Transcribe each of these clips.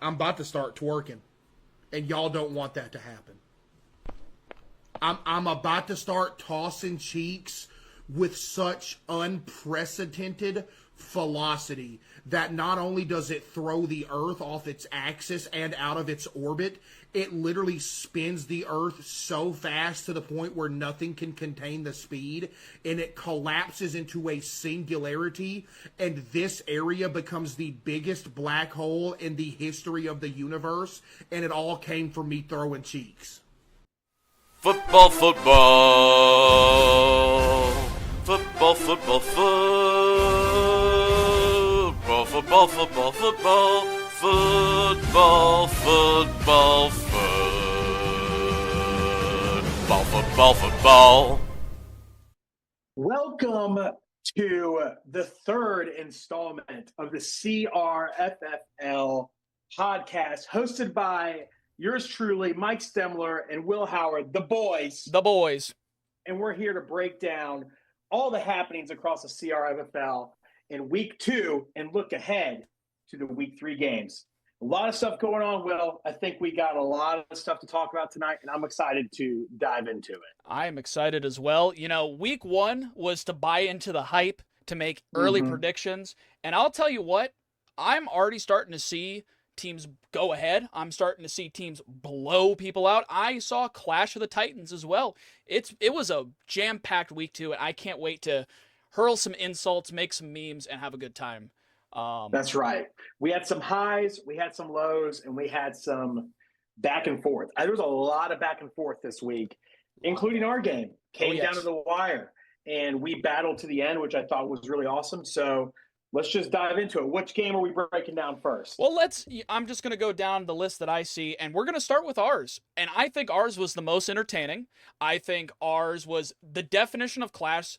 I'm about to start twerking, and y'all don't want that to happen. I'm about to start tossing cheeks with such unprecedented velocity that not only does it throw the Earth off its axis and out of its orbit, it literally spins the Earth so fast to the point where nothing can contain the speed, and it collapses into a singularity, and this area becomes the biggest black hole in the history of the universe, and it all came from me throwing cheeks. Football, football. Football, football, football. Football, football, football. Football, football, football. Football, football. Welcome to the third installment of the CRFFL podcast, hosted by yours truly, Mike Stemler and Will Howard, the boys. The boys. And we're here to break down all the happenings across the CRFFL in week 2 and look ahead to the week 3 games. A lot of stuff going on, Will. I think we got a lot of stuff to talk about tonight, and I'm excited to dive into it. I am excited as well. You know, week 1 was to buy into the hype, to make early predictions. And I'll tell you what, I'm already starting to see teams go ahead. I'm starting to see teams blow people out. I saw Clash of the Titans as well. It was a jam-packed week 2, and I can't wait to hurl some insults, make some memes, and have a good time. That's right. We had some highs, we had some lows, and we had some back and forth. There was a lot of back and forth this week, including our game. Came down to the wire, and we battled to the end, which I thought was really awesome. So let's just dive into it. Which game are we breaking down first? Well, I'm just going to go down the list that I see, and we're going to start with ours. And I think ours was the most entertaining. I think ours was the definition of Clash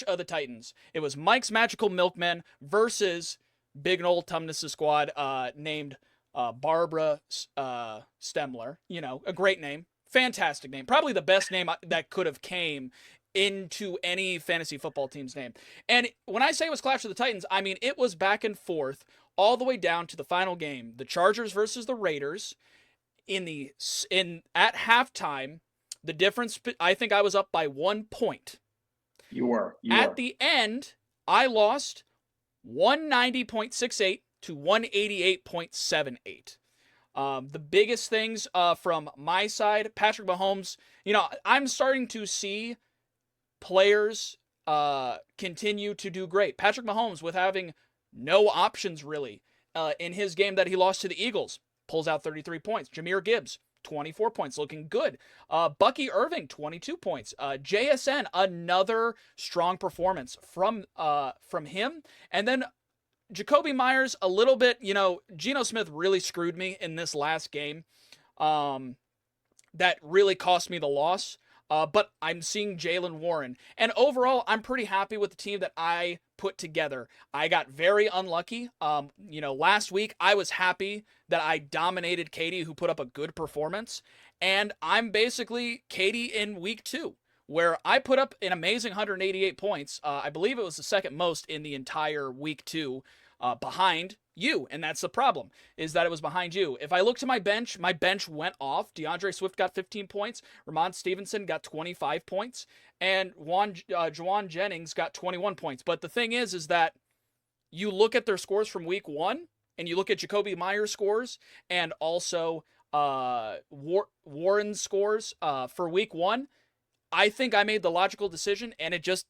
of the Titans. It was Mike's Magical Milkmen versus Big and Old Tumnus' squad, named Barbara Stemler. You know, a great name. Fantastic name. Probably the best name that could have came into any fantasy football team's name. And when I say it was Clash of the Titans, I mean it was back and forth all the way down to the final game. The Chargers versus the Raiders. At halftime, the difference, I think I was up by 1 point. You were. At the end, I lost 190.68 to 188.78. The biggest things from my side, Patrick Mahomes, you know, I'm starting to see players continue to do great. Patrick Mahomes, with having no options really in his game that he lost to the Eagles, pulls out 33 points. Jahmyr Gibbs, 24 points, looking good. Bucky Irving, 22 points. JSN, another strong performance from him. And then Jacoby Myers, a little bit, you know, Geno Smith really screwed me in this last game. That really cost me the loss. But I'm seeing Jaylen Warren. And overall, I'm pretty happy with the team that I put together. I got very unlucky. You know, last week, I was happy that I dominated Katie, who put up a good performance. And I'm basically Katie in week 2, where I put up an amazing 188 points. I believe it was the second most in the entire week 2, behind you. And that's the problem, is that it was behind you. If I look to my bench went off. DeAndre Swift got 15 points. Ramon Stevenson got 25 points. And Juwan Jennings got 21 points. But the thing is that you look at their scores from week 1, and you look at Jacoby Myers' scores, and also Warren's scores for week 1. I think I made the logical decision, and it just,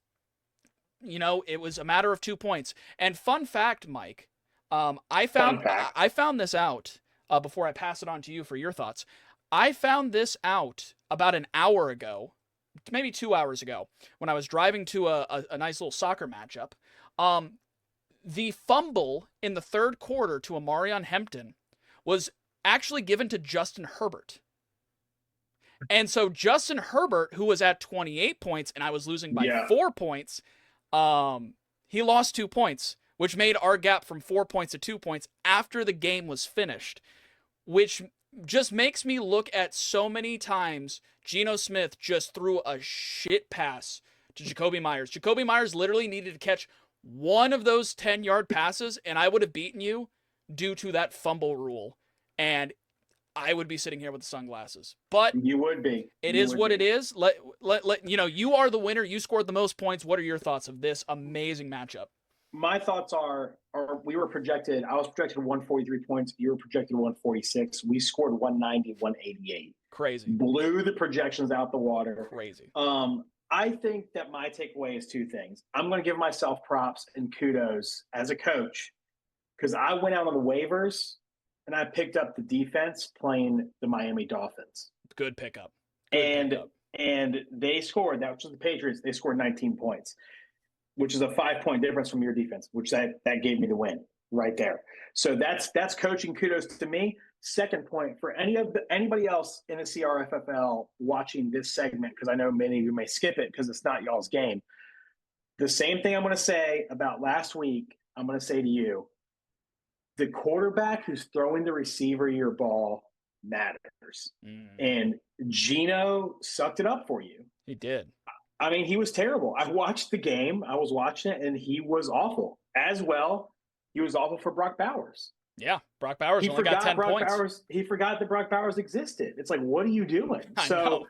you know, it was a matter of 2 points. And fun fact, Mike, I found this out before I pass it on to you for your thoughts. I found this out about an hour ago, maybe 2 hours ago, when I was driving to a nice little soccer matchup. The fumble in the third quarter to Amarion Hempton was actually given to Justin Herbert. And so Justin Herbert, who was at 28 points and I was losing by 4 points, he lost 2 points, which made our gap from 4 points to 2 points after the game was finished, which just makes me look at so many times Geno Smith just threw a shit pass to Jacoby Myers. Jacoby Myers literally needed to catch one of those 10-yard passes, and I would have beaten you due to that fumble rule and I would be sitting here with the sunglasses. But you would be. It is what it is. Let you are the winner. You scored the most points. What are your thoughts of this amazing matchup? My thoughts are we were projected. I was projected 143 points. You were projected 146. We scored 190, 188. Crazy. Blew the projections out the water. Crazy. I think that my takeaway is two things. I'm going to give myself props and kudos as a coach because I went out on the waivers and I picked up the defense playing the Miami Dolphins. Good pickup. And they scored. That was the Patriots. They scored 19 points, which is a 5-point difference from your defense, which that gave me the win right there. So that's coaching kudos to me. Second point for anybody else in the CRFFL watching this segment, because I know many of you may skip it because it's not y'all's game. The same thing I'm going to say about last week, I'm going to say to you. The quarterback who's throwing the receiver your ball matters. And Geno sucked it up for you. He did. I mean, he was terrible. I watched the game. I was watching it, and he was awful. As well, he was awful for Brock Bowers. Yeah, Brock Bowers only got 10 points. He forgot that Brock Bowers existed. It's like, what are you doing? So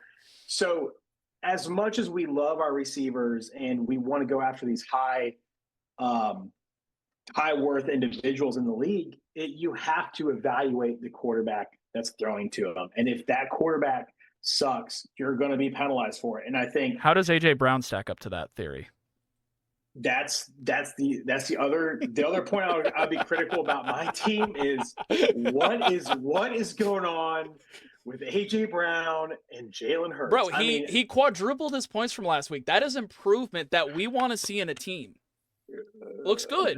as much as we love our receivers and we want to go after these high worth individuals in the league, you have to evaluate the quarterback that's throwing to them. And if that quarterback sucks, you're going to be penalized for it. And I think how does AJ Brown stack up to that theory? That's the other point I'll be critical about my team is what is going on with AJ Brown and Jalen Hurts. Bro, he quadrupled his points from last week. That is improvement that we want to see in a team. Looks good.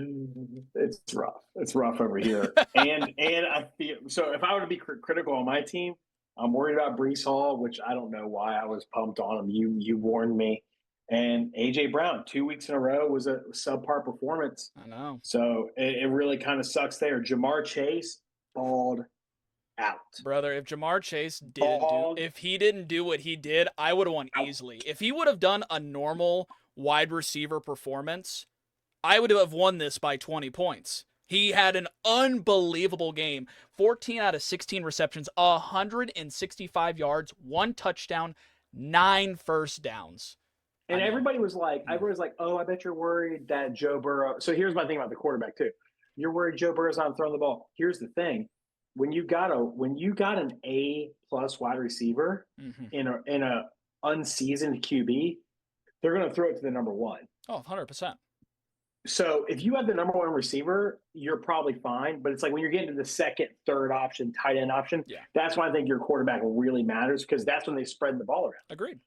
It's rough. It's rough over here. and I feel so. If I were to be critical on my team, I'm worried about Breece Hall, which I don't know why I was pumped on him. You warned me. And AJ Brown, 2 weeks in a row was a subpar performance. I know. So it really kind of sucks there. Jamar Chase balled out. Brother, if Jamar Chase didn't do what he did, I would have won easily. If he would have done a normal wide receiver performance, I would have won this by 20 points. He had an unbelievable game. 14 out of 16 receptions, 165 yards, 1 touchdown, 9 first downs. And everybody was like, oh, I bet you're worried that Joe Burrow. So here's my thing about the quarterback too. You're worried Joe Burrow's not throwing the ball. Here's the thing. When you got an A+ wide receiver in a unseasoned QB, they're going to throw it to the number one. Oh, 100%. So if you have the number one receiver, you're probably fine. But it's like when you're getting to the second, third option, tight end option, that's when I think your quarterback really matters because that's when they spread the ball around. Agreed.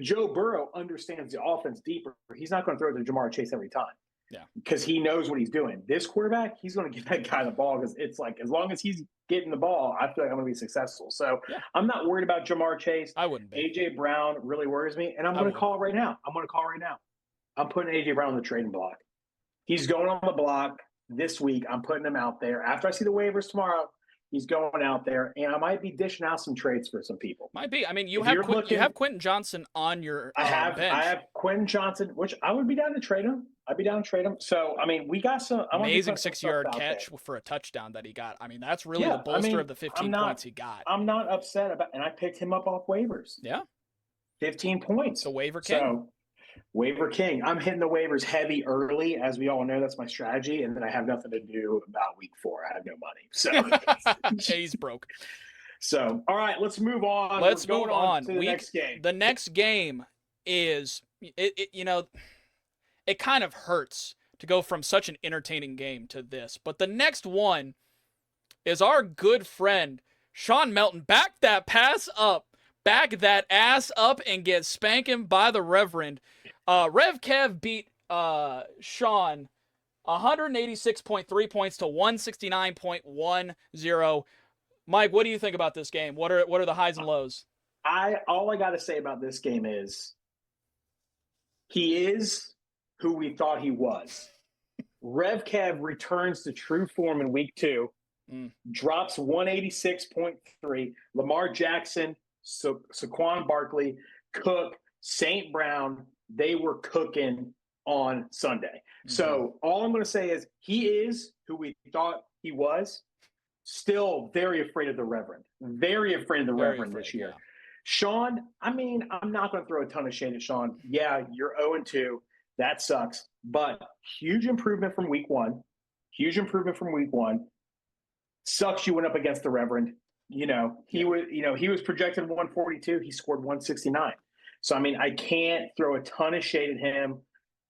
Joe Burrow understands the offense deeper. He's not going to throw it to Jamar Chase every time. Yeah. Because he knows what he's doing. This quarterback, he's going to give that guy the ball because it's like as long as he's getting the ball, I feel like I'm going to be successful. So I'm not worried about Jamar Chase. I wouldn't be. AJ Brown really worries me, and I'm going to call it right now. I'm putting AJ Brown on the trading block. He's going on the block this week. I'm putting him out there. After I see the waivers tomorrow, he's going out there, and I might be dishing out some trades for some people. Might be. I mean, you have Quentin Johnson on your bench. I have Quentin Johnson, which I would be down to trade him. So, I mean, we got some amazing 6-yard catch for a touchdown that he got. I mean, that's really the bolster of the 15 points he got. I'm not upset about, and I picked him up off waivers. Yeah, 15 points. The waiver king. So, waiver king. I'm hitting the waivers heavy early, as we all know. That's my strategy, and then I have nothing to do about week 4. I have no money, so he's broke. So, all right, let's move on. Let's move on to the next game. The next game is it kind of hurts to go from such an entertaining game to this, but the next one is our good friend Shawn Melton. Back that ass up and get spanking by the Reverend. Rev Kev beat Shawn 186.3 points to 169.10. Mike, what do you think about this game? What are the highs and lows? All I got to say about this game is he is who we thought he was. Rev Kev returns to true form in week 2, drops 186.3. Lamar Jackson, Saquon Barkley, Cook, St. Brown, they were cooking on Sunday. So all I'm going to say is he is who we thought he was. still very afraid of the Reverend. Very afraid of the Reverend this year. Yeah. Shawn, I mean, I'm not going to throw a ton of shade at Shawn. Yeah, you're 0-2. That sucks. But huge improvement from week one. Huge improvement from week one. Sucks you went up against the Reverend. He was projected 142. He scored 169. So, I mean, I can't throw a ton of shade at him.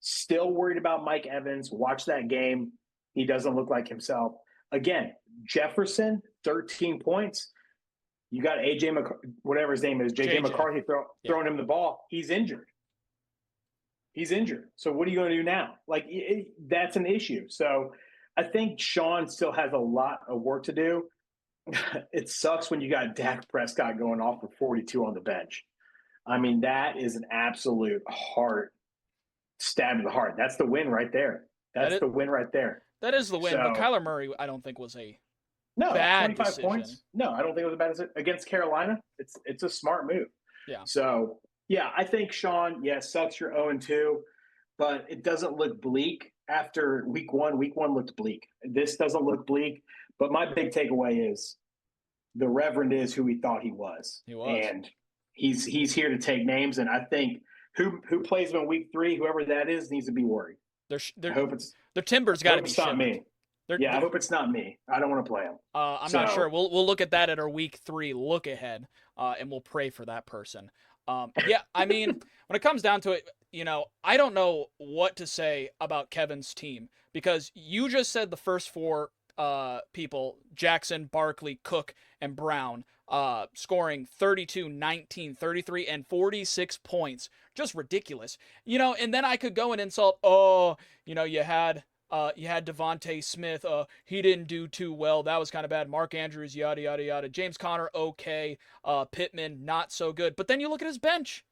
Still worried about Mike Evans. Watch that game. He doesn't look like himself. Again, Jefferson, 13 points. You got whatever his name is, JJ McCarthy throwing him the ball. He's injured. So what are you going to do now? Like, that's an issue. So I think Shawn still has a lot of work to do. It sucks when you got Dak Prescott going off for 42 on the bench. I mean, that is an absolute stab to the heart. That's the win right there. That's the win right there. That is the win, but Kyler Murray, I don't think was a bad 25 decision. points. No, I don't think it was a bad decision. Against Carolina, it's a smart move. Yeah. So, yeah, I think Shawn, sucks you're 0-2, but it doesn't look bleak after week one. Week one looked bleak. This doesn't look bleak, but my big takeaway is the Reverend is who we thought he was. He was. And he's here to take names, and I think who plays him in week 3, whoever that is, needs to be worried. I hope their timber's got to be it's not me. I hope it's not me. I don't want to play him. I'm not sure. We'll look at that at our week 3 look ahead, and we'll pray for that person. I mean, when it comes down to it, I don't know what to say about Kevin's team, because you just said the first 4 people, Jackson, Barkley, Cook, and Brown, scoring 32, 19, 33, and 46 points. Just ridiculous. And then I could go and insult, you had Devontae Smith. He didn't do too well. That was kind of bad. Mark Andrews, yada, yada, yada. James Conner, okay. Pittman, not so good. But then you look at his bench.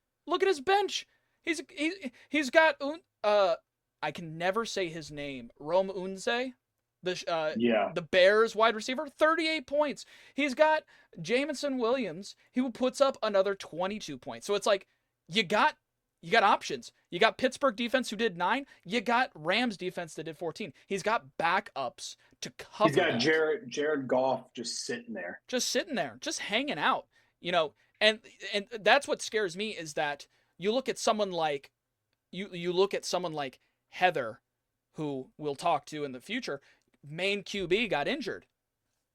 He's got, I can never say his name. Rome Unze, the Bears wide receiver, 38 points. He's got Jameson Williams, who puts up another 22 points. So it's like, you got options. You got Pittsburgh defense who did 9. You got Rams defense that did 14. He's got backups to cover. He's got Jared Goff just sitting there, just hanging out. And that's what scares me, is that you look at someone like you look at someone like Heather, who we'll talk to in the future. Main QB got injured.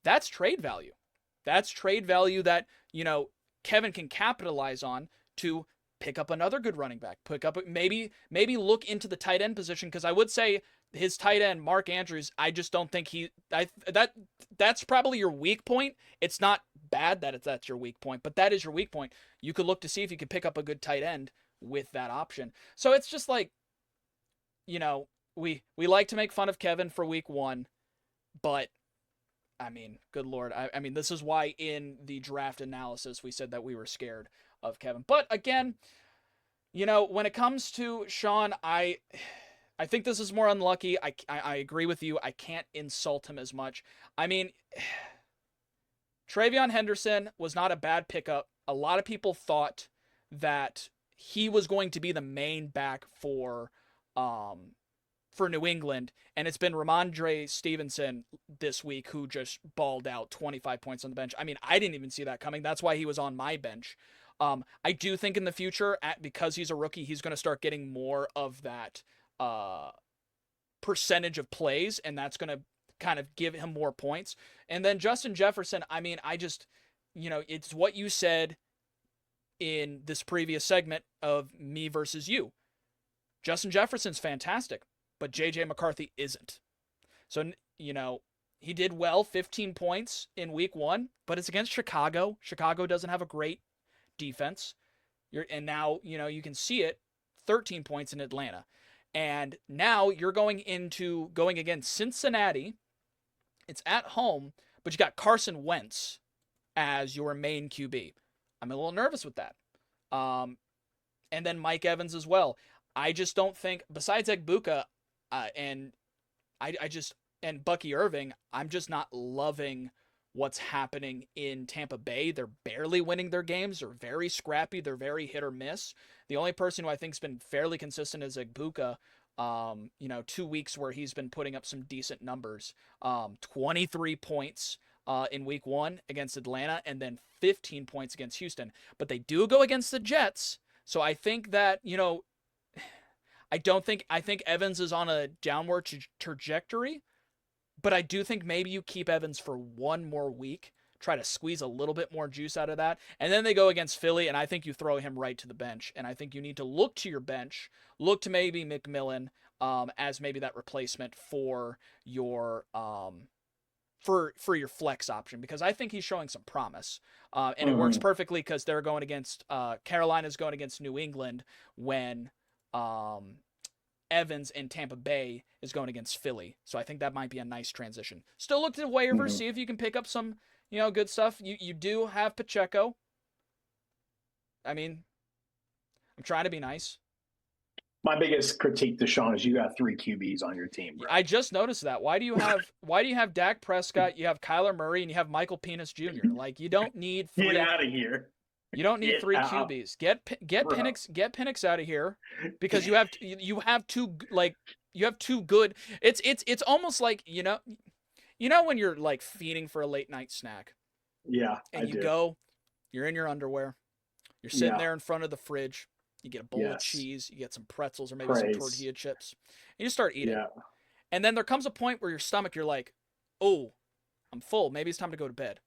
That's trade value. That's trade value that Kevin can capitalize on to pick up another good running back, maybe look into the tight end position, because I would say his tight end, Mark Andrews, I just don't think that's probably your weak point. It's not bad that that's your weak point, but that is your weak point. You could look to see if you could pick up a good tight end with that option. So it's just like, we like to make fun of Kevin for week 1, but I mean, good Lord. I mean, this is why in the draft analysis we said that we were scared of Kevin. But again, when it comes to Shawn, I think this is more unlucky. I agree with you. I can't insult him as much. I mean, Travion Henderson was not a bad pickup. A lot of people thought that he was going to be the main back for New England, and it's been Ramondre Stevenson this week who just balled out 25 points on the bench. I mean, I didn't even see that coming. That's why he was on my bench. I do think in the future, because he's a rookie, he's going to start getting more of that percentage of plays, and that's going to kind of give him more points. And then Justin Jefferson, I mean, I just, it's what you said in this previous segment of me versus you. Justin Jefferson's fantastic, but J.J. McCarthy isn't. So, he did well, 15 points in week 1, but it's against Chicago. Chicago doesn't have a great defense. And now, you can see it, 13 points in Atlanta. And now you're going against Cincinnati. It's at home, but you got Carson Wentz as your main QB. I'm a little nervous with that. And then Mike Evans as well. I just don't think, besides Egbuka and Bucky Irving, I'm just not loving what's happening in Tampa Bay. They're barely winning their games. They're very scrappy. They're very hit or miss. The only person who I think's been fairly consistent is Egbuka. 2 weeks where he's been putting up some decent numbers. 23 points in week 1 against Atlanta, and then 15 points against Houston. But they do go against the Jets. So I think that, I think Evans is on a downward trajectory, but I do think maybe you keep Evans for one more week, try to squeeze a little bit more juice out of that. And then they go against Philly, and I think you throw him right to the bench. And I think you need to look to your bench, look to maybe McMillan as maybe that replacement for your for your flex option, because I think he's showing some promise. And it works perfectly because they're going against Carolina's going against New England when Evans in Tampa Bay is going against Philly. So I think that might be a nice transition. Still look to the waivers, see if you can pick up some, good stuff. You do have Pacheco. I mean, I'm trying to be nice. My biggest critique to Shawn is you got 3 QBs on your team, bro. I just noticed that. Why do you have Dak Prescott, you have Kyler Murray, and you have Michael Penix Jr.? Like, you don't need 3. Get out of here. You don't need 3 QBs. Get Penix out of here, because you have two good. It's almost like, when you're like feeding for a late night snack. Yeah. And you're in your underwear. You're sitting there in front of the fridge. You get a bowl of cheese, you get some pretzels or maybe some tortilla chips, and you start eating. Yeah. And then there comes a point where your stomach, you're like, oh, I'm full. Maybe it's time to go to bed.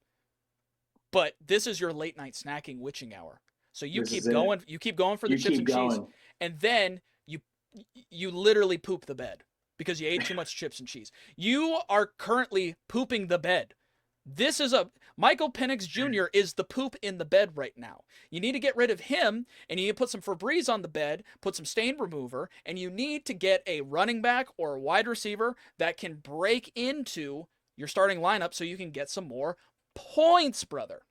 But this is your late night snacking witching hour. So you keep going for the chips and cheese. And then you literally poop the bed because you ate too much chips and cheese. You are currently pooping the bed. This is Michael Penix Jr. is the poop in the bed right now. You need to get rid of him, and you need to put some Febreze on the bed, put some stain remover, and you need to get a running back or a wide receiver that can break into your starting lineup so you can get some more points, brother.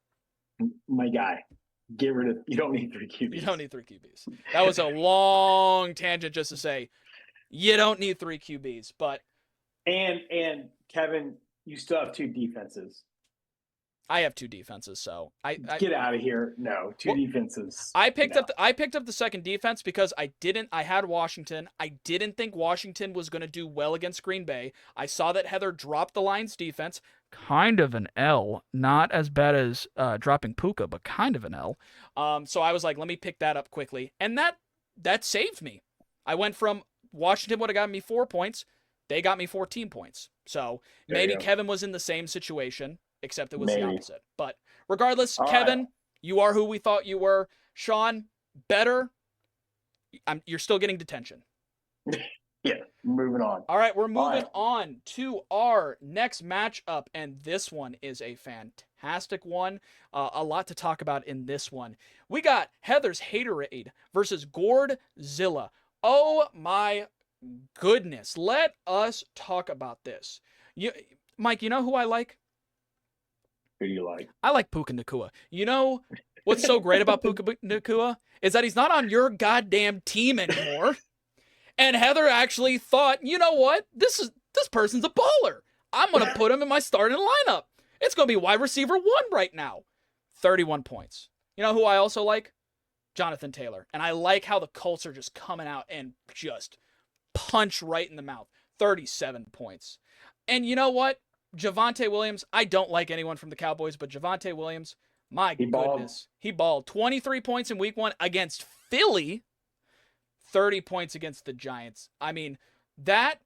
My guy, you don't need 3 QBs. You don't need 3 QBs. That was a long tangent just to say you don't need 3 QBs, but. And Kevin, you still have 2 defenses. I have 2 defenses, so I get out of here. No, 2 defenses. I picked up the second defense because I had Washington. I didn't think Washington was going to do well against Green Bay. I saw that Heather dropped the Lions defense, kind of an L, not as bad as dropping Puka, but kind of an L. So I was like, let me pick that up quickly, and that saved me. I went from Washington would have gotten me 4 points, they got me 14 points. So maybe Kevin was in the same situation, except it was the opposite. But regardless, Kevin, you are who we thought you were. Shawn, better. You're still getting detention. Yeah, moving on. All right, we're moving on to our next matchup, and this one is a fantastic one. A lot to talk about in this one. We got Heather's Haterade versus Gourdzilla. Oh my goodness. Let us talk about this. Mike, you know who I like? Who do you like? I like Puka Nacua. You know what's so great about Puka Nacua is that he's not on your goddamn team anymore. And Heather actually thought, you know what? This person's a baller. I'm going to put him in my starting lineup. It's going to be wide receiver 1 right now. 31 points. You know who I also like? Jonathan Taylor. And I like how the Colts are just coming out and just punch right in the mouth. 37 points. And you know what? Javonte Williams, I don't like anyone from the Cowboys, but Javonte Williams, my goodness. He balled 23 points in week 1 against Philly, 30 points against the Giants. I mean, that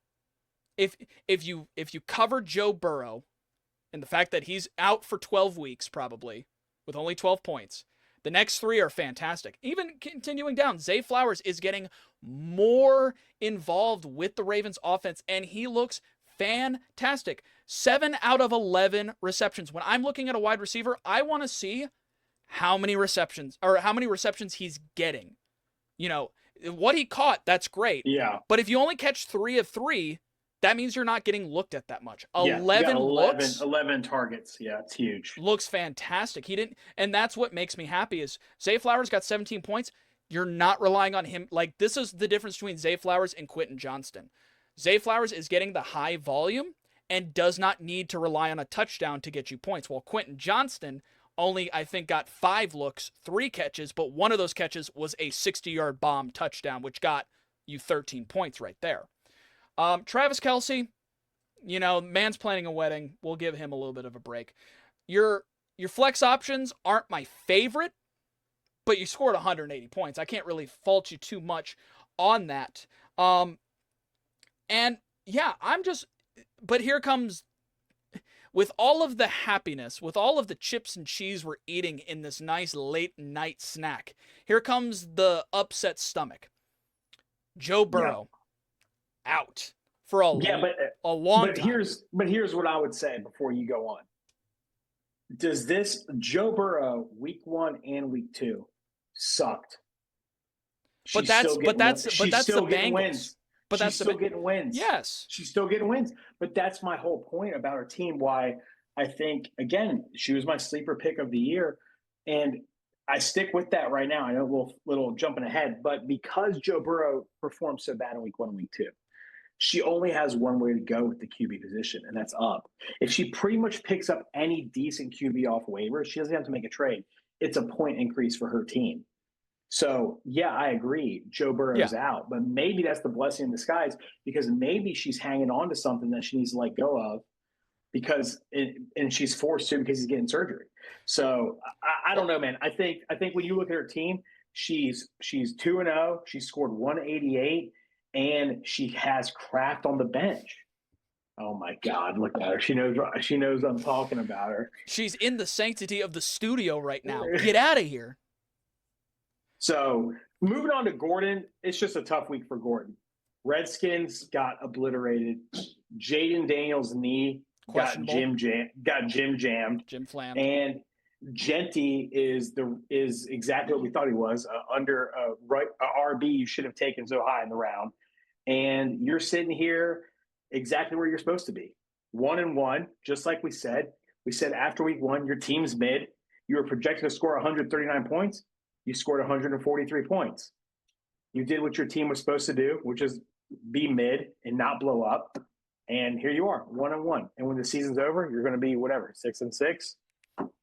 if you cover Joe Burrow and the fact that he's out for 12 weeks probably with only 12 points, the next 3 are fantastic. Even continuing down, Zay Flowers is getting more involved with the Ravens offense, and he looks fantastic. 7 out of 11 receptions. When I'm looking at a wide receiver, I want to see how many receptions he's getting. What he caught, that's great. Yeah. But if you only catch 3 of 3, that means you're not getting looked at that much. 11 looks. 11 targets. Yeah, it's huge. Looks fantastic. And that's what makes me happy is Zay Flowers got 17 points. You're not relying on him. Like, this is the difference between Zay Flowers and Quentin Johnston. Zay Flowers is getting the high volume and does not need to rely on a touchdown to get you points. While Quentin Johnston only, I think, got 5 looks, 3 catches, but one of those catches was a 60-yard bomb touchdown, which got you 13 points right there. Travis Kelce, man's planning a wedding. We'll give him a little bit of a break. your flex options aren't my favorite, but you scored 180 points. I can't really fault you too much on that. And yeah, but here comes, with all of the happiness, with all of the chips and cheese we're eating in this nice late night snack, here comes the upset stomach. Joe Burrow out for a long time. Here's what I would say before you go on. Does this Joe Burrow week 1 and week 2 sucked? But that's the Bengals. Wins. But she's still getting wins. Yes. She's still getting wins. But that's my whole point about her team, why I think, again, she was my sleeper pick of the year. And I stick with that right now. I know a little jumping ahead, but because Joe Burrow performed so bad in week 1 and week 2, she only has one way to go with the QB position, and that's up. If she pretty much picks up any decent QB off waivers, she doesn't have to make a trade. It's a point increase for her team. So, yeah, I agree. Joe Burrow's out, but maybe that's the blessing in disguise, because maybe she's hanging on to something that she needs to let go of and she's forced to because he's getting surgery. So I don't know, man. I think when you look at her team, she's 2-0. She scored 188, and she has Kraft on the bench. Oh my God, look at her. She knows I'm talking about her. She's in the sanctity of the studio right now. Get out of here. So moving on to Gordon, it's just a tough week for Gordon. Redskins got obliterated. Jaden Daniels' knee got Jim jammed. Jim flammed. And Genty is exactly what we thought he was. Under RB you should have taken so high in the round. And you're sitting here exactly where you're supposed to be. 1-1, just like we said. We said after week 1, your team's mid. You were projected to score 139 points. You scored 143 points. You did what your team was supposed to do, which is be mid and not blow up. And here you are, 1-1. And when the season's over, you're going to be 6-6,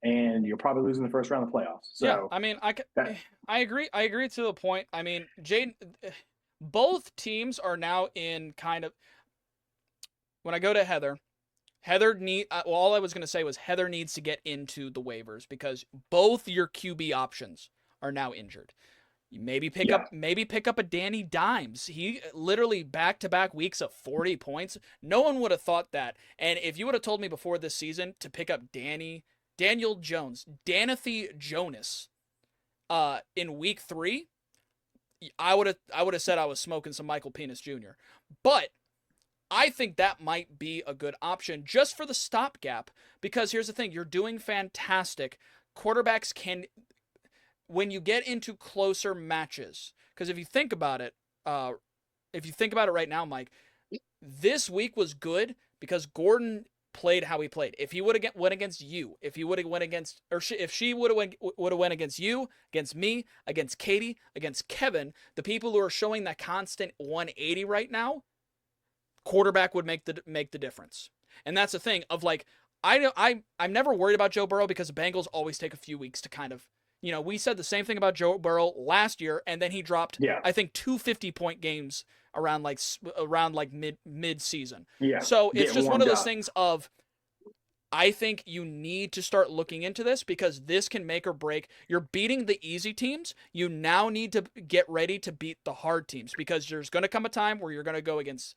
and you're probably losing the first round of the playoffs. So, yeah, I mean, I agree. I agree to a point. I mean, both teams are now in kind of. When I go to Heather all I was going to say was Heather needs to get into the waivers, because both your QB options are now injured. You maybe pick up a Danny Dimes. He literally back-to-back weeks of 40 points. No one would have thought that. And if you would have told me before this season to pick up Daniel Jones, Danathy Jonas, in week 3, I would have said I was smoking some Michael Penis Jr. But I think that might be a good option just for the stopgap, because here's the thing: you're doing fantastic. Quarterbacks can, when you get into closer matches, because if you think about it right now, Mike, this week was good because Gordon played how he played. If he would have went against you, if he would have went against, or if she would have went against you, against me, against Katie, against Kevin, the people who are showing that constant 180 right now, quarterback would make the difference. And that's the thing of like, I'm never worried about Joe Burrow because the Bengals always take a few weeks to kind of, we said the same thing about Joe Burrow last year, and then he dropped, I think, 2 50-point games around mid season. Yeah. So it's just one of those things of, I think you need to start looking into this, because this can make or break. You're beating the easy teams. You now need to get ready to beat the hard teams, because there's going to come a time where you're going to go against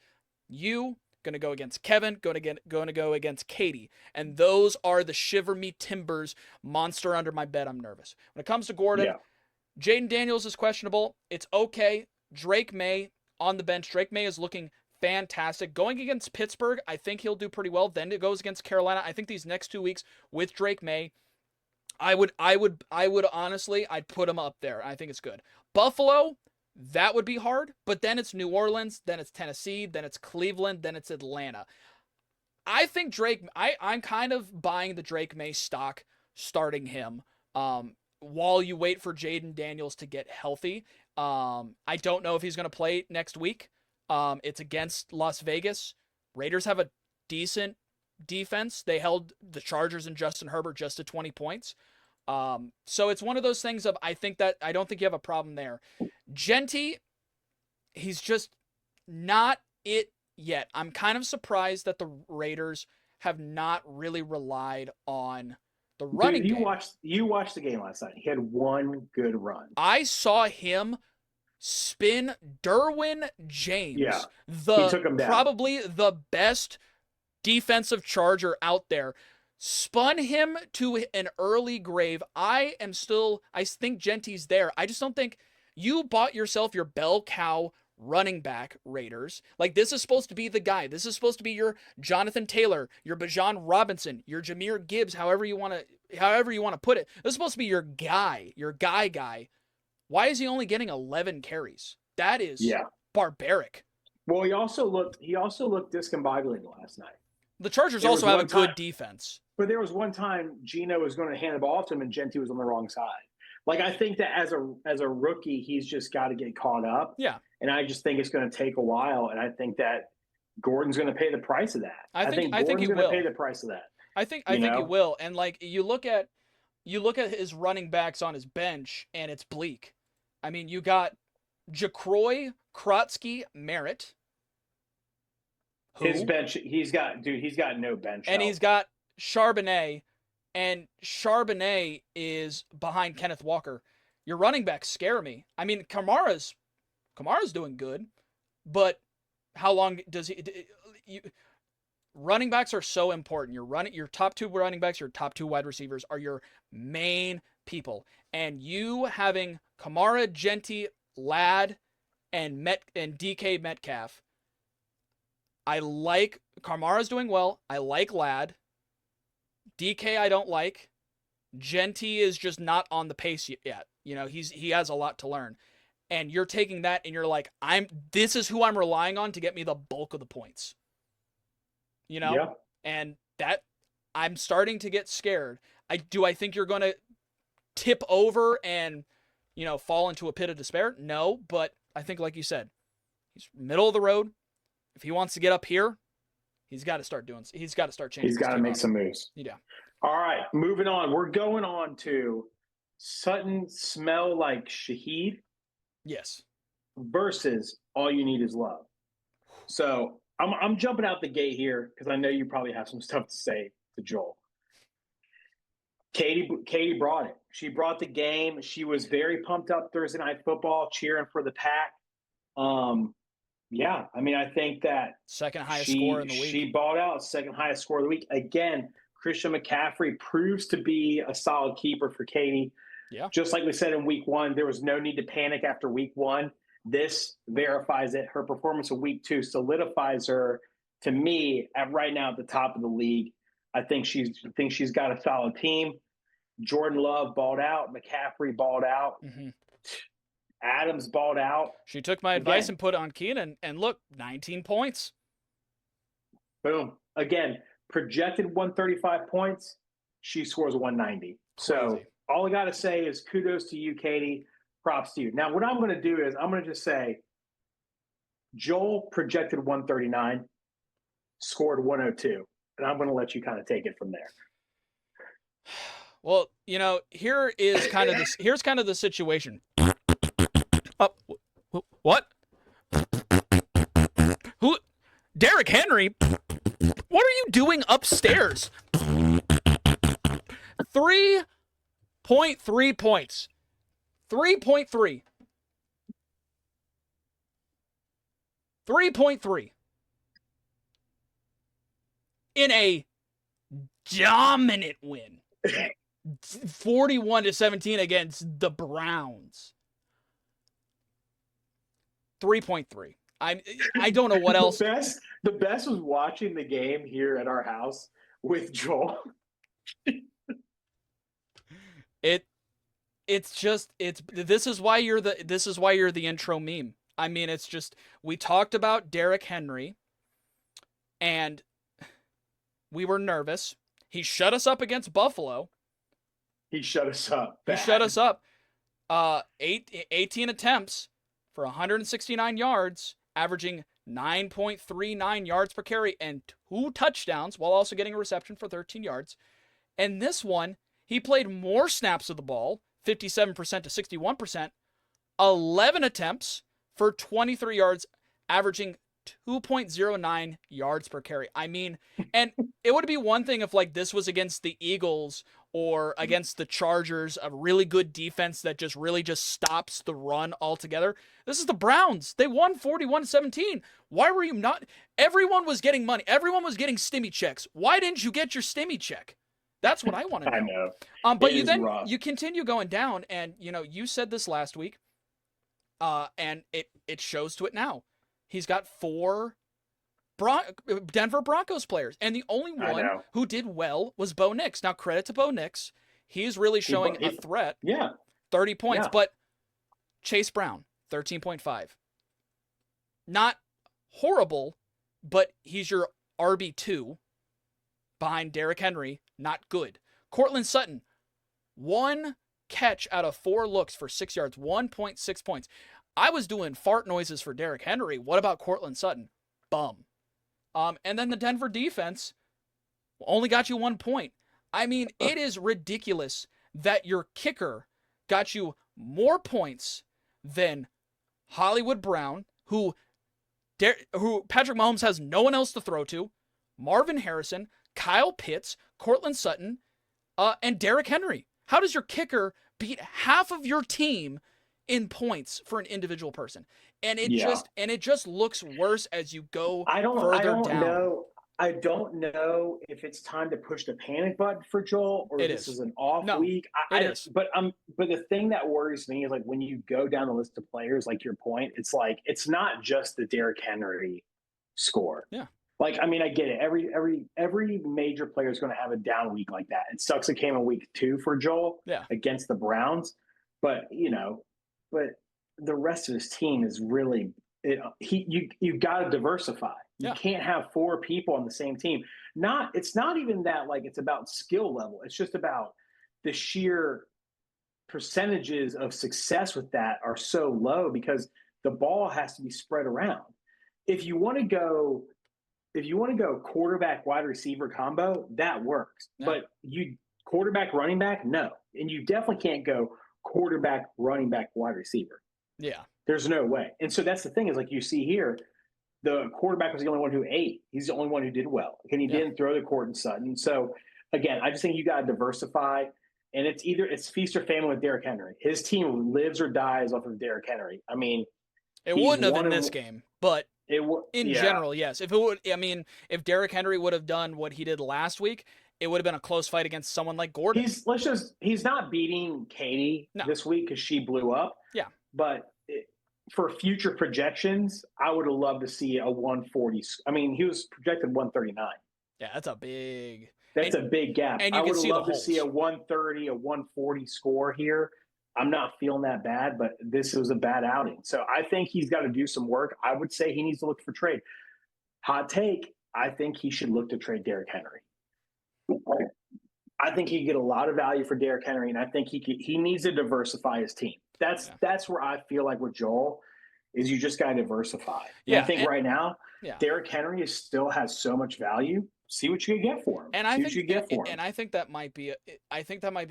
you, going to go against Kevin, going to go against Katie. And those are the shiver me timbers monster under my bed. I'm nervous. When it comes to Gordon, Jaden Daniels is questionable. It's okay. Drake May on the bench. Drake May is looking fantastic. Going against Pittsburgh, I think he'll do pretty well. Then it goes against Carolina. I think these next 2 weeks with Drake May, I would honestly, I'd put him up there. I think it's good. Buffalo, that would be hard, but then it's New Orleans, then it's Tennessee, then it's Cleveland, then it's Atlanta. I think I'm kind of buying the Drake May stock, starting him while you wait for Jaden Daniels to get healthy. I don't know if he's going to play next week. It's against Las Vegas. Raiders have a decent defense. They held the Chargers and Justin Herbert just to 20 points. So it's one of those things of, I don't think you have a problem there. Genty, he's just not it yet. I'm kind of surprised that the Raiders have not really relied on The running Dude, game. You watched the game last night. He had one good run. I saw him spin Derwin James, Yeah, he took him down. Probably the best defensive charger out there. Spun him to an early grave. I think Genty's there. I just don't think you bought yourself your bell cow running back, Raiders. Like, this is supposed to be the guy. This is supposed to be your Jonathan Taylor, your Bijan Robinson, your Jahmyr Gibbs, however you want to put it. This is supposed to be your guy, your guy. Why is he only getting 11 carries? That is barbaric. Well, he also looked discombobulated last night. The Chargers also have a good defense. But there was one time Geno was going to hand the ball to him and Genty was on the wrong side. Like, I think that as a rookie, he's just got to get caught up. Yeah. And I just think it's going to take a while. And I think that Gordon's going to pay the price of that. I think Gordon's he going will to pay the price of that. I think he will. And like, you look at his running backs on his bench and it's bleak. I mean, you got Jacroy, Krotsky, Merritt. His bench, he's got no bench. And he's got Charbonnet, and Charbonnet is behind Kenneth Walker. Your running backs scare me. I mean, Kamara's doing good, but how long does running backs are so important. Your top two running backs, your top two wide receivers are your main people. And you having Kamara, Genty, Ladd, and DK Metcalf. I like Kamara's doing well. I like Ladd. DK I don't like. Genty is just not on the pace yet. You know, he has a lot to learn. And you're taking that and you're like, this is who I'm relying on to get me the bulk of the points. You know? Yeah. And that I'm starting to get scared. I think you're going to tip over and, you know, fall into a pit of despair? No, but I think, like you said, he's middle of the road. If he wants to get up here, he's got to start changing. He's got to make some moves. Yeah. All right, moving on. We're going on to Sutton Smell Like Shaheed. Yes. Versus All You Need Is Love. So I'm jumping out the gate here because I know you probably have some stuff to say to Joel. Katie brought it. She brought the game. She was very pumped up Thursday Night Football, cheering for the Pack. Yeah, I mean, I think that second highest score in the week. She balled out, second highest score of the week. Again, Christian McCaffrey proves to be a solid keeper for Katie. Yeah. Just like we said in week one, there was no need to panic after week one. This verifies it. Her performance in week two solidifies her, to me, right now at the top of the league. I think she's got a solid team. Jordan Love balled out. McCaffrey balled out. Mm-hmm. Adams balled out. She took my advice and put it on Keenan, and look, 19 points. Boom. Again, projected 135 points. She scores 190. So all I got to say is kudos to you, Katie. Props to you. Now, what I'm going to do is I'm going to just say Joel projected 139, scored 102, and I'm going to let you kind of take it from there. Well, you know, here's kind of the situation. What? Who? Derrick Henry? What are you doing upstairs? 3.3 points. 3.3. 3.3. In a dominant win. 41-17 against the Browns. 3.3. I don't know what else. The best was watching the game here at our house with Joel. This is why you're the intro meme. I mean, it's just, we talked about Derrick Henry and we were nervous. He shut us up against Buffalo. He shut us up. Bad. He shut us up. 18 attempts for 169 yards, averaging 9.39 yards per carry and 2 touchdowns while also getting a reception for 13 yards. And this one, he played more snaps of the ball, 57% to 61%, 11 attempts for 23 yards, averaging 2.09 yards per carry. I mean, and it would be one thing if like this was against the Eagles or against the Chargers, a really good defense that just really just stops the run altogether. This is the Browns. They won 41-17. Why were you not? Everyone was getting money. Everyone was getting stimmy checks. Why didn't you get your stimmy check? That's what I want to know. I know. But you continue going down, and you said this last week, and it shows to it now. He's got 4 Denver Broncos players, and the only one who did well was Bo Nix. Now, credit to Bo Nix. He's really showing a threat. Yeah. 30 points, but Chase Brown, 13.5. Not horrible, but he's your RB2 behind Derrick Henry. Not good. Cortland Sutton, 1 catch out of 4 looks for 6 yards, 1.6 points. I was doing fart noises for Derrick Henry. What about Cortland Sutton? Bum. And then the Denver defense only got you 1 point. I mean, it is ridiculous that your kicker got you more points than Hollywood Brown, who Patrick Mahomes has no one else to throw to, Marvin Harrison, Kyle Pitts, Cortland Sutton, and Derrick Henry. How does your kicker beat half of your team in points for an individual person? And it just looks worse as you go further down. I don't know if it's time to push the panic button for Joel, or this is an off week. It is. But the thing that worries me is, like, when you go down the list of players, like your point, it's like it's not just the Derrick Henry score. Yeah. Like, I mean, I get it. Every major player is going to have a down week like that. It sucks. It came in week 2 for Joel against the Browns, but the rest of his team is really you got to diversify. You can't have 4 people on the same team. It's not even that, like, it's about skill level. It's just about the sheer percentages of success with that are so low because the ball has to be spread around. If you want to go quarterback wide receiver combo, that works. Yeah. But you quarterback running back, no. And you definitely can't go quarterback running back wide receiver. Yeah. There's no way. And so that's the thing is, like, you see here, the quarterback was the only one who ate. He's the only one who did well. And he didn't throw to Cortland Sutton. So, again, I just think you got to diversify. And it's feast or famine with Derrick Henry. His team lives or dies off of Derrick Henry. I mean, it wouldn't have in this game, but in general, yes. If Derrick Henry would have done what he did last week, it would have been a close fight against someone like Gordon. He's not beating Katie this week because she blew up. Yeah. But for future projections, I would have loved to see a 140. I mean, he was projected 139. Yeah, that's a big gap. And you I would have loved to holds. see a 130, a 140 score here. I'm not feeling that bad, but this was a bad outing. So I think he's got to do some work. I would say he needs to look for trade. Hot take, I think he should look to trade Derrick Henry. I think he could get a lot of value for Derrick Henry, and I think he needs to diversify his team. That's where I feel like with Joel is you just got to diversify. Yeah, I think right now, Derrick Henry still has so much value. See what you can get for him. And I think that might be a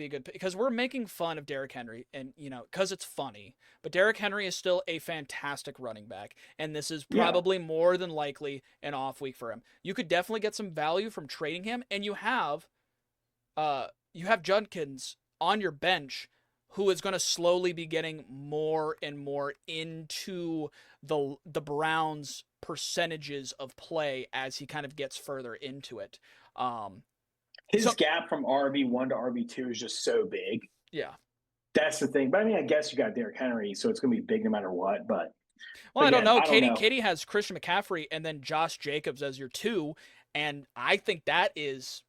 good, because we're making fun of Derrick Henry, and because it's funny. But Derrick Henry is still a fantastic running back, and this is probably more than likely an off week for him. You could definitely get some value from trading him, and you have Judkins on your bench, who is going to slowly be getting more and more into the Browns' percentages of play as he kind of gets further into it. His gap from RB1 to RB2 is just so big. Yeah. That's the thing. But I mean, I guess you got Derrick Henry, so it's going to be big no matter what. But I don't know. Katie has Christian McCaffrey and then Josh Jacobs as your 2, and I think that is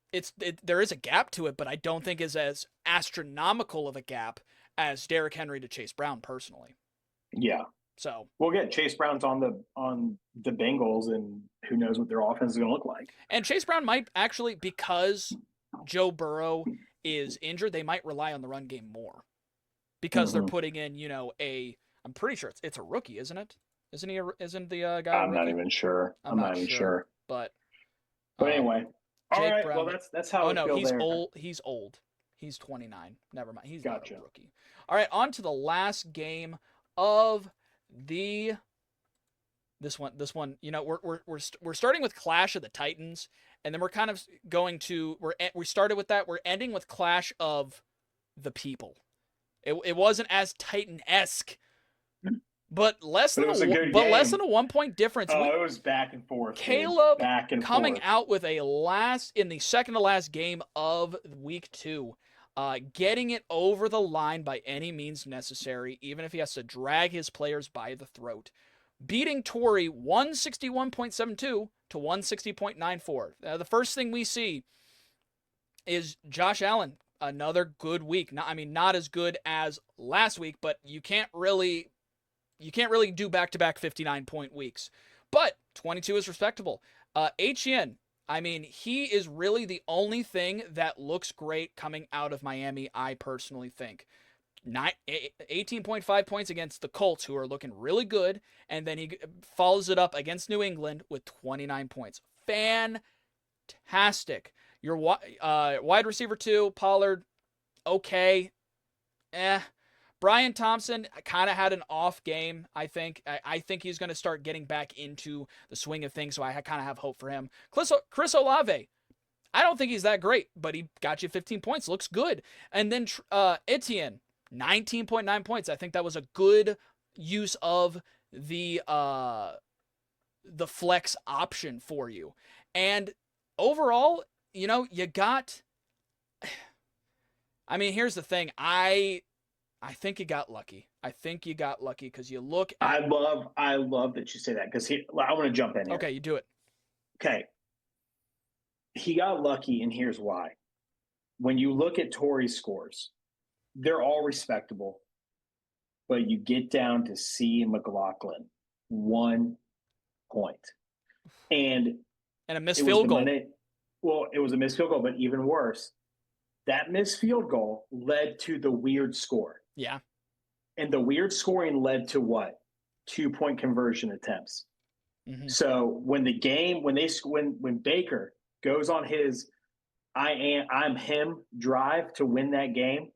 there is a gap to it, but I don't think is as astronomical of a gap as Derrick Henry to Chase Brown personally. Yeah. So we'll get Chase Brown's on the Bengals, and who knows what their offense is going to look like. And Chase Brown might actually, because Joe Burrow is injured, they might rely on the run game more because they're putting in, I'm pretty sure it's a rookie, isn't it? Isn't the guy? I'm not even sure. I'm not even sure. But anyway. All right. Brown, well, that's how. Oh no, he's old. He's old. He's 29. Never mind. He's not a rookie. All right, on to the last game of this one. We're starting with Clash of the Titans, and then we're kind of going to we started with that. We're ending with Clash of the People. It wasn't as Titan-esque, but less than a 1 point difference. It was back and forth. Caleb coming out with in the second to last game of week 2. Getting it over the line by any means necessary, even if he has to drag his players by the throat. Beating Tori 161.72 to 160.94. The first thing we see is Josh Allen, another good week. Not as good as last week, but you can't really do back-to-back 59-point weeks. But 22 is respectable. HN, he is really the only thing that looks great coming out of Miami, I personally think. 18.5 points against the Colts, who are looking really good, and then he follows it up against New England with 29 points. Fantastic. Your wide receiver 2, Pollard, okay. Brian Thompson kind of had an off game, I think. I think he's going to start getting back into the swing of things, so I kind of have hope for him. Chris Olave, I don't think he's that great, but he got you 15 points. Looks good. And then Etienne, 19.9 points. I think that was a good use of the flex option for you. And overall, you got... here's the thing. I think you got lucky. Because you look at... I love that you say that, because I want to jump in here. Okay, you do it. Okay. He got lucky, and here's why. When you look at Tori's scores, they're all respectable, but you get down to C. McLaughlin, 1 point. And a missed field goal. It was a missed field goal, but even worse, that missed field goal led to the weird score. Yeah. And the weird scoring led to what? 2-point conversion attempts. Mm-hmm. So when Baker goes on his I'm him drive to win that game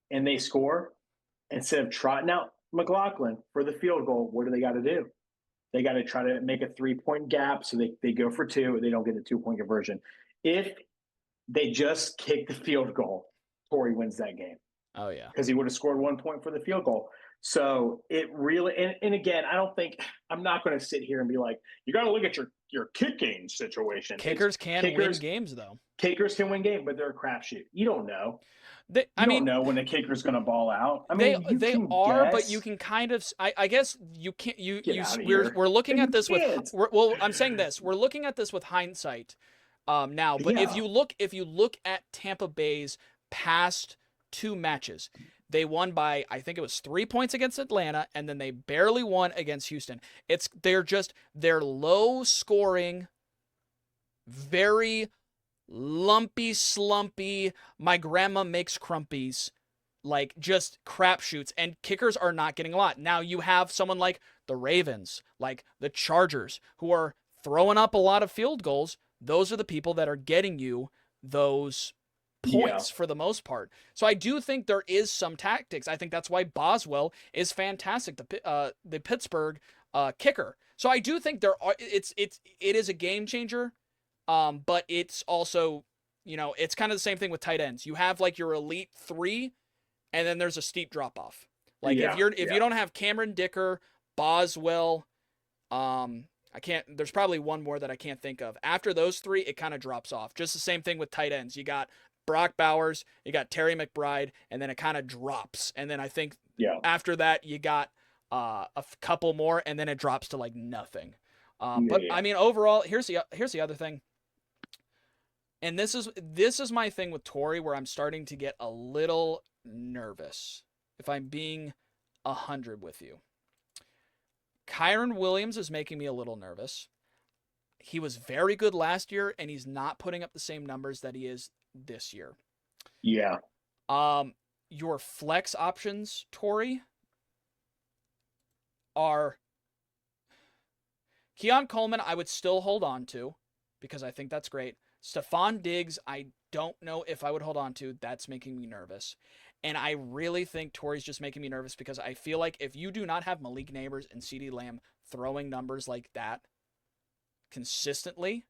and they score, instead of trotting out McLaughlin for the field goal, what do they got to do? They got to try to make a 3-point gap, so they go for 2 and they don't get a 2-point conversion. If they just kick the field goal, Tori wins that game. Oh, yeah. Because he would have scored 1 point for the field goal. So it really, and again, I'm not going to sit here and be like, you got to look at your kicking situation. Kickers can win games, though. Kickers can win games, but they're a crapshoot. You don't know. You don't know when the kicker's going to ball out. They are, but you can kind of. I guess you can't. We're looking at this with. I'm saying this. We're looking at this with hindsight now. But if you look at Tampa Bay's past 2 matches, they won by, I think it was 3 points against Atlanta, and then they barely won against Houston. They're low scoring, very lumpy, slumpy, my grandma makes crumpies, like just crapshoots, and kickers are not getting a lot. Now you have someone like the Ravens, like the Chargers, who are throwing up a lot of field goals. Those are the people that are getting you those points for the most part. So I do think there is some tactics. I think that's why Boswell is fantastic, the Pittsburgh kicker. So I do think it is a game changer, but it's also, it's kind of the same thing with tight ends. You have like your elite 3, and then there's a steep drop off. Like if you don't have Cameron Dicker, Boswell, there's probably one more that I can't think of. After those 3, it kind of drops off. Just the same thing with tight ends. You got Brock Bowers, you got Terry McBride, and then it kind of drops. And then I think after that, you got a couple more, and then it drops to like nothing. Overall, here's the other thing. And this is my thing with Tori, where I'm starting to get a little nervous, if I'm being 100 with you. Kyron Williams is making me a little nervous. He was very good last year, and he's not putting up the same numbers that he is this year. Yeah. Your flex options, Tori, are Keon Coleman. I would still hold on to, because I think that's great. Stephon Diggs, I don't know if I would hold on to. That's making me nervous. And I really think Tori's just making me nervous, because I feel like if you do not have Malik Neighbors and CeeDee Lamb throwing numbers like that consistently,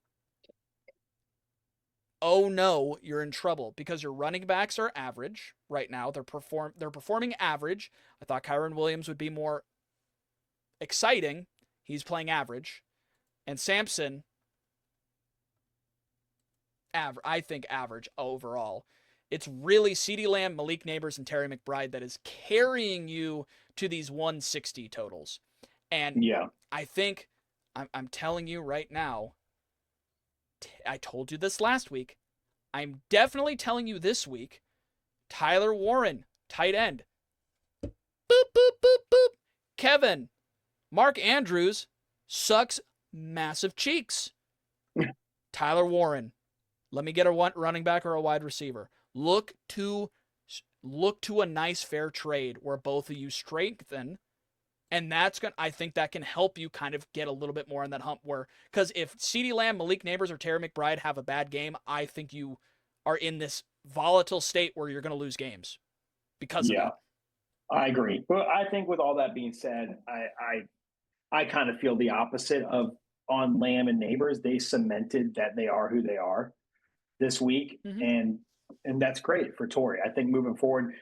oh no, you're in trouble because your running backs are average right now. They're performing average. I thought Kyron Williams would be more exciting. He's playing average. And Sampson, I think average overall. It's really CeeDee Lamb, Malik Neighbors, and Terry McBride that is carrying you to these 160 totals. And I think, I'm telling you right now, I told you this last week. I'm definitely telling you this week, Tyler Warren, tight end. Boop, boop, boop, boop. Kevin, Mark Andrews sucks massive cheeks. Tyler Warren, let me get a running back or a wide receiver. Look to a nice fair trade where both of you strengthen, and I think that can help you kind of get a little bit more on that hump because if CeeDee Lamb, Malik Neighbors, or Terry McBride have a bad game, I think you are in this volatile state where you're going to lose games because of it. I agree. But I think with all that being said, I kind of feel the opposite of on Lamb and Neighbors. They cemented that they are who they are this week, and that's great for Tori. I think moving forward,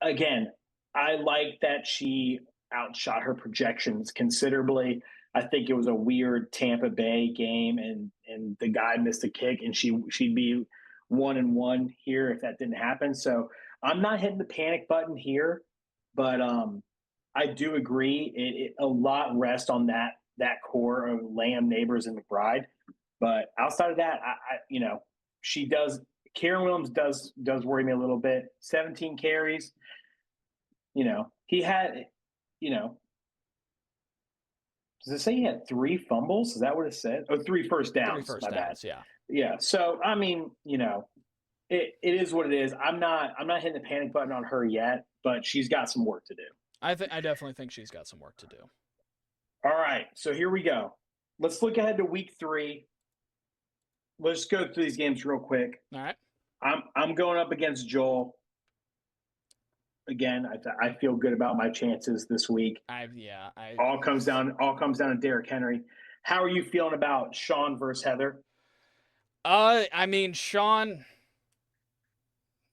again, I like that she outshot her projections considerably. I think it was a weird Tampa Bay game, and the guy missed a kick, and she'd be 1-1 here if that didn't happen. So I'm not hitting the panic button here, but I do agree. A lot rests on that core of Lamb, Neighbors, and McBride. But outside of that, she does. Karen Williams does worry me a little bit. 17 carries. He had. Does it say he had 3 fumbles? Is that what it said? Oh, 3 first downs. 3 first downs. Yeah. Yeah. So I mean, it is what it is. I'm not hitting the panic button on her yet, but she's got some work to do. I definitely think she's got some work to do. All right, so here we go. Let's look ahead to week 3. Let's go through these games real quick. All right. I'm going up against Joel. Again, I feel good about my chances this week. All comes down to Derrick Henry. How are you feeling about Shawn versus Heather? I mean, Shawn,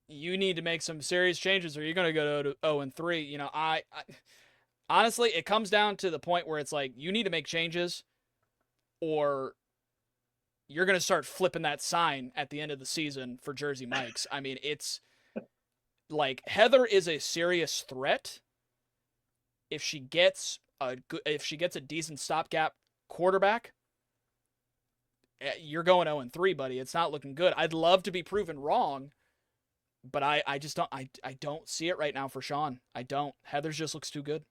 you need to make some serious changes or you're going to go to 0-3. I honestly, it comes down to the point where it's like you need to make changes or you're going to start flipping that sign at the end of the season for Jersey Mike's. I mean, it's like Heather is a serious threat. If she gets a decent stopgap quarterback, you're going 0-3, buddy. It's not looking good. I'd love to be proven wrong, but I just don't I don't see it right now for Shawn. I don't. Heather's just looks too good.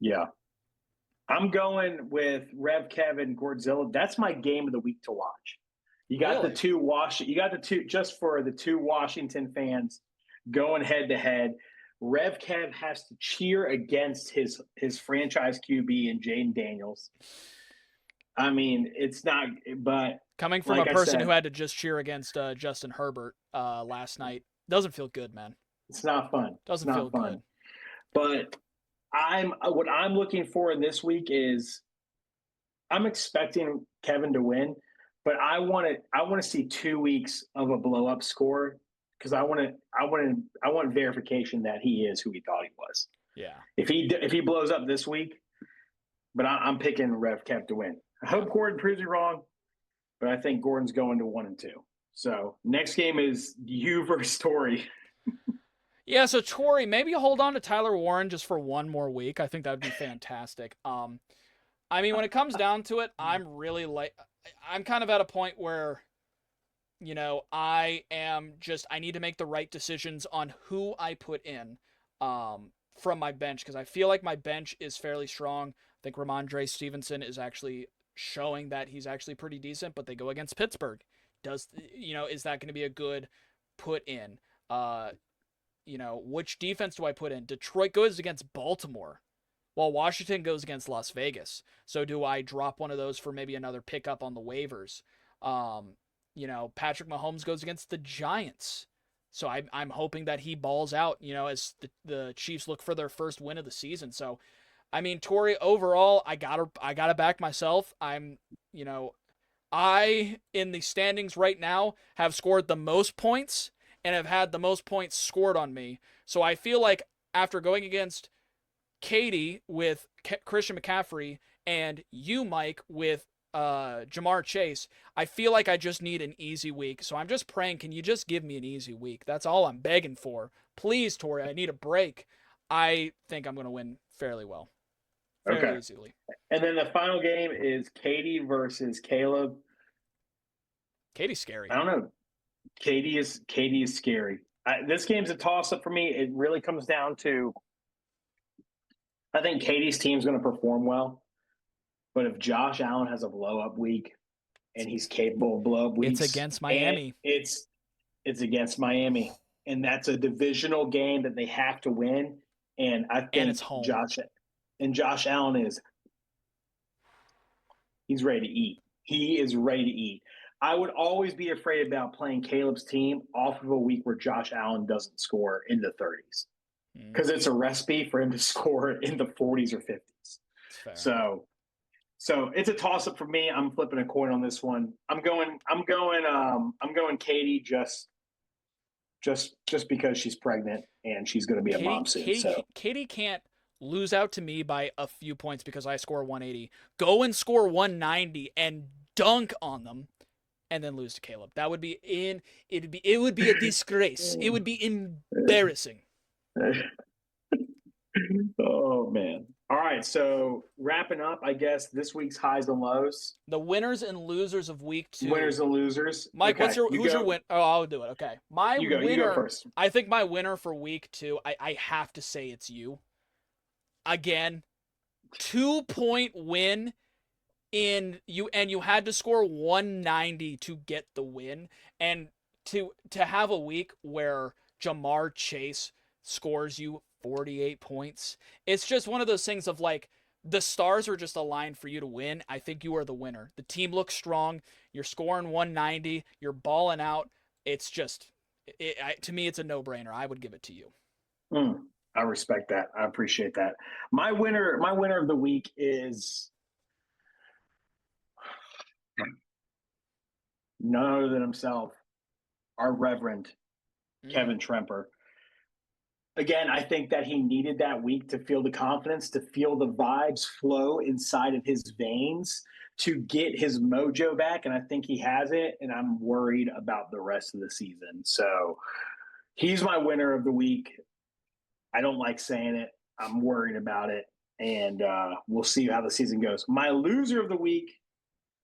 Yeah. I'm going with Rev Kevin Gordzilla. That's my game of the week to watch. You got the two just for the 2 Washington fans going head to head. Rev Kev has to cheer against his franchise QB and Jaden Daniels. I mean, it's not, but coming from a person who had to just cheer against Justin Herbert last night, doesn't feel good, man. It's not fun. Doesn't feel good. But what I'm looking for in this week is I'm expecting Kevin to win, but I want to see 2 weeks of a blow up score because I want verification that he is who he thought he was. Yeah. If he blows up this week, but I'm picking Rev Kev to win. I hope Gordon proves me wrong, but I think Gordon's going to 1-2. So next game is you versus Tori. Yeah, so Tori, maybe hold on to Tyler Warren just for 1 more week. I think that would be fantastic. I mean, when it comes down to it, I'm kind of at a point where, I need to make the right decisions on who I put in from my bench because I feel like my bench is fairly strong. I think Ramondre Stevenson is actually showing that he's actually pretty decent, but they go against Pittsburgh. Is that going to be a good put in? Which defense do I put in? Detroit goes against Baltimore, while Washington goes against Las Vegas. So do I drop one of those for maybe another pickup on the waivers? Patrick Mahomes goes against the Giants. So I'm hoping that he balls out, as the Chiefs look for their first win of the season. So, I mean, Tori, overall, I gotta back myself. I'm I, in the standings right now, have scored the most points and have had the most points scored on me. So I feel like after going against Katie with Christian McCaffrey and you, Mike, with Jamar Chase, I feel like I just need an easy week. So I'm just praying, can you just give me an easy week? That's all I'm begging for. Please, Tori, I need a break. I think I'm going to win fairly well. Fairly easily. And then the final game is Katie versus Caleb. Katie's scary. I don't know. Katie is scary. This game's a toss-up for me. It really comes down to, I think Katie's team's going to perform well. But if Josh Allen has a blow-up week and he's capable of blow-up weeks. It's against Miami. It's against Miami. And that's a divisional game that they have to win. And I think it's home. Josh Allen he's ready to eat. He is ready to eat. I would always be afraid about playing Caleb's team off of a week where Josh Allen doesn't score in the 30s. Because it's a recipe for him to score in the 40s or 50s. So it's a toss-up for me. I'm flipping a coin on this one. I'm going Katie just because she's pregnant and she's going to be a mom soon. Katie can't lose out to me by a few points because I score 180. Go and score 190 and dunk on them, and then lose to Caleb. That would be it would be a disgrace. It would be embarrassing. Oh man. All right, so wrapping up, I guess this week's highs and lows. The winners and losers of week 2. Winners and losers. Mike, okay, who's your win? Oh, I'll do it. Okay. You go first. I think my winner for week 2, I have to say it's you. Again, 2-point win and you had to score 190 to get the win, and to have a week where Jamar Chase scores you 48 points. It's just one of those things of like the stars are just aligned for you to win. I think you are the winner. The team looks strong. You're scoring 190. You're balling out. It's just to me, it's a no-brainer. I would give it to you. I respect that. I appreciate that. My winner of the week is none other than himself, our Reverend Kevin Tremper. Again, I think that he needed that week to feel the confidence, to feel the vibes flow inside of his veins, to get his mojo back. And I think he has it. And I'm worried about the rest of the season. So he's my winner of the week. I don't like saying it. I'm worried about it. And we'll see how the season goes. My loser of the week,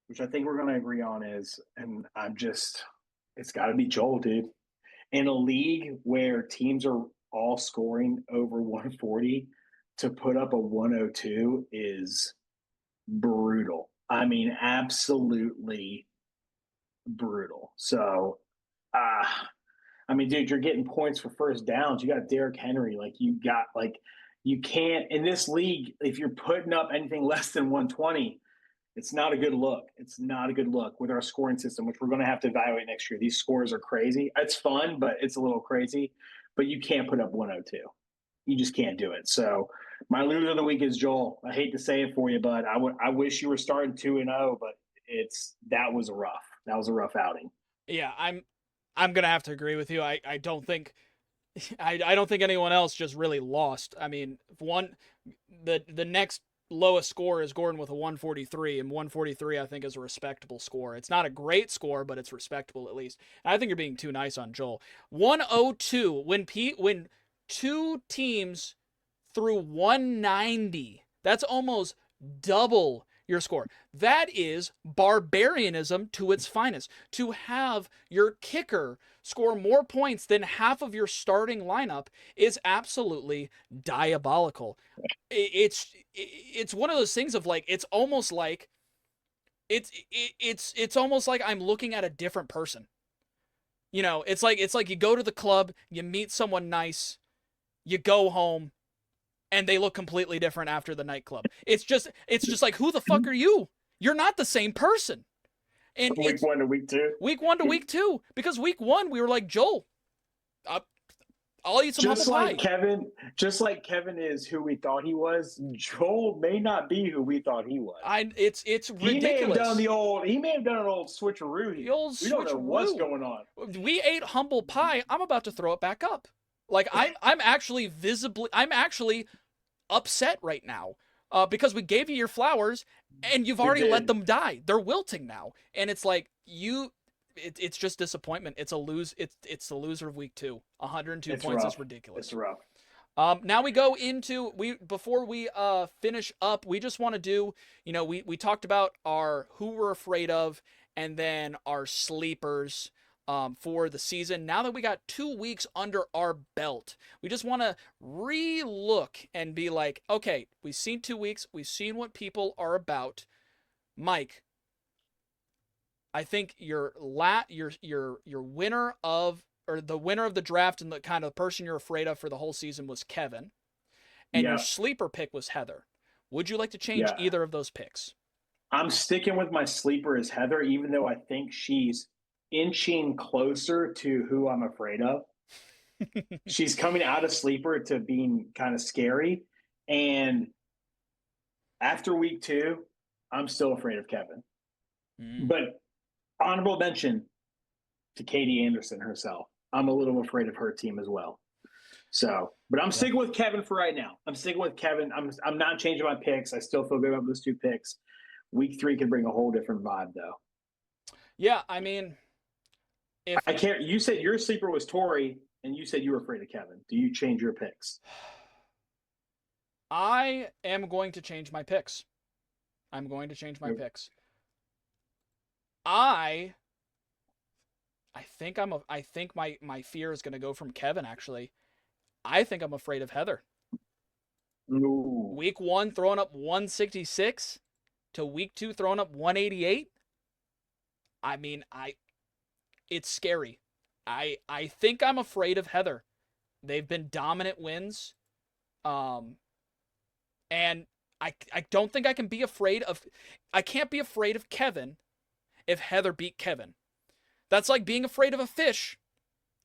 which I think we're going to agree on is, and it's got to be Joel, dude. In a league where teams are all scoring over 140, to put up a 102 is brutal. I mean, absolutely brutal. So, I mean, dude, you're getting points for first downs. You got Derrick Henry. You can't, in this league, if you're putting up anything less than 120, it's not a good look. It's not a good look with our scoring system, which we're going to have to evaluate next year. These scores are crazy. It's fun, but it's a little crazy. But you can't put up 102. You just can't do it. So my loser of the week is Joel. I hate to say it for you, but I wish you were starting 2-0, but that was a rough outing. Yeah, I'm gonna have to agree with you. I don't think anyone else just really lost. I mean, the next lowest score is Gordon with a 143, and 143 I think is a respectable score. It's not a great score, but it's respectable at least. And I think you're being too nice on Joel. 102 when two teams threw 190. That's almost double your score. That is barbarianism to its finest. To have your kicker score more points than half of your starting lineup is absolutely diabolical. It's one of those things of like, it's almost like it's almost like I'm looking at a different person. You know, it's like you go to the club, you meet someone nice, you go home, and they look completely different after the nightclub. It's just like, who the fuck are you? You're not the same person. And week 1 to week 2. Week 1 to week 2, because week 1 we were like, Joel, I'll eat some just humble like pie. just like Kevin is who we thought he was, Joel may not be who we thought he was. It's ridiculous. He may have done an old switcheroo here. The old We don't know what's switcheroo. going on. We ate humble pie. I'm about to throw it back up. Like I'm actually upset right now because we gave you your flowers and you've already let them die. They're wilting now, and it's like it's just disappointment. It's the loser of week 2. 102 points is ridiculous. It's rough. Now we go into before we finish up, we just want to do, we talked about our who we're afraid of and then our sleepers for the season. Now that we got 2 weeks under our belt, we just want to re-look and be like, okay, we've seen 2 weeks, we've seen what people are about. Mike, I think your winner of, or the winner of the draft and the kind of person you're afraid of for the whole season was Kevin, and your sleeper pick was Heather. Would you like to change either of those picks? I'm sticking with my sleeper as Heather, even though I think she's inching closer to who I'm afraid of. She's coming out of sleeper to being kind of scary. And after week 2, I'm still afraid of Kevin. But honorable mention to Katie Anderson herself. I'm a little afraid of her team as well. So, but I'm sticking with Kevin for right now. I'm sticking with Kevin. I'm not changing my picks. I still feel good about those 2 picks. Week 3 can bring a whole different vibe, though. Yeah, I mean, if I can't. You said your sleeper was Tori, and you said you were afraid of Kevin. Do you change your picks? I am going to change my picks. I'm going to change my picks. I think my fear is going to go from Kevin, actually. I think I'm afraid of Heather. Ooh. Week 1 throwing up 166 to week 2 throwing up 188. I mean, it's scary. I think I'm afraid of Heather. They've been dominant wins. And I don't think I can't be afraid of Kevin if Heather beat Kevin. That's like being afraid of a fish,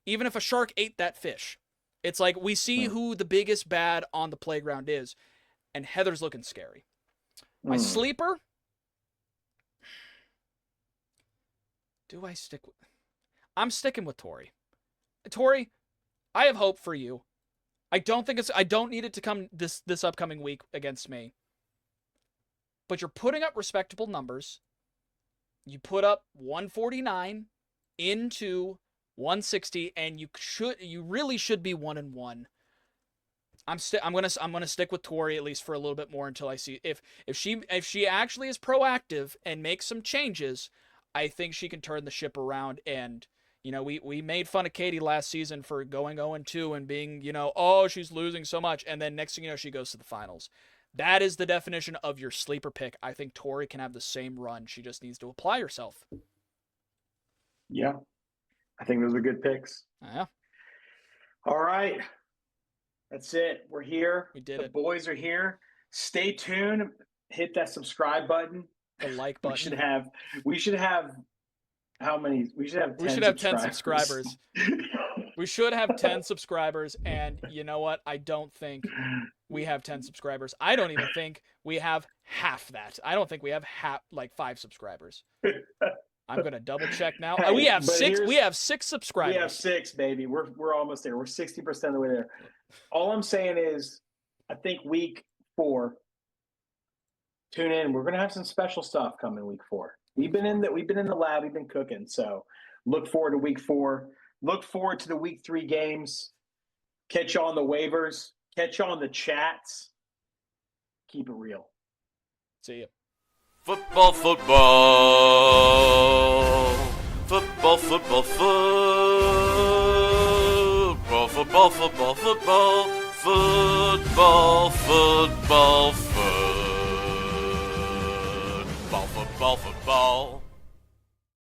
even if a shark ate that fish. It's like we see who the biggest bad on the playground is, and Heather's looking scary. My sleeper, I'm sticking with Tori. Tori, I have hope for you. I don't need it to come this upcoming week against me. But you're putting up respectable numbers. You put up 149 into 160, and you really should be 1-1. I'm gonna stick with Tori at least for a little bit more until I see if she actually is proactive and makes some changes. I think she can turn the ship around. And we made fun of Katie last season for going 0-2 and being oh, she's losing so much, and then next thing you know she goes to the finals. That is the definition of your sleeper pick. I think Tori can have the same run. She just needs to apply herself. Yeah. I think those are good picks. Yeah. All right. That's it. We're here. We did it. The boys are here. Stay tuned. Hit that subscribe button. The like button. We should have how many? We should have 10 We should have 10 subscribers. We should have 10 subscribers, and you know what? I don't think we have 10 subscribers. I don't even think we have half that. I don't think we have 5 subscribers. I'm gonna double check now. Hey, we have 6. We have 6 subscribers. We have 6, baby. We're almost there. We're 60% of the way there. All I'm saying is, I think week 4. Tune in. We're gonna have some special stuff coming week 4. We've been in the lab. We've been cooking. So look forward to week 4. Look forward to the week 3 games. Catch you on the waivers. Catch you on the chats. Keep it real. See you. Football, football. Football, football, football. Football, football, football. Football, football, football. Football, football, football.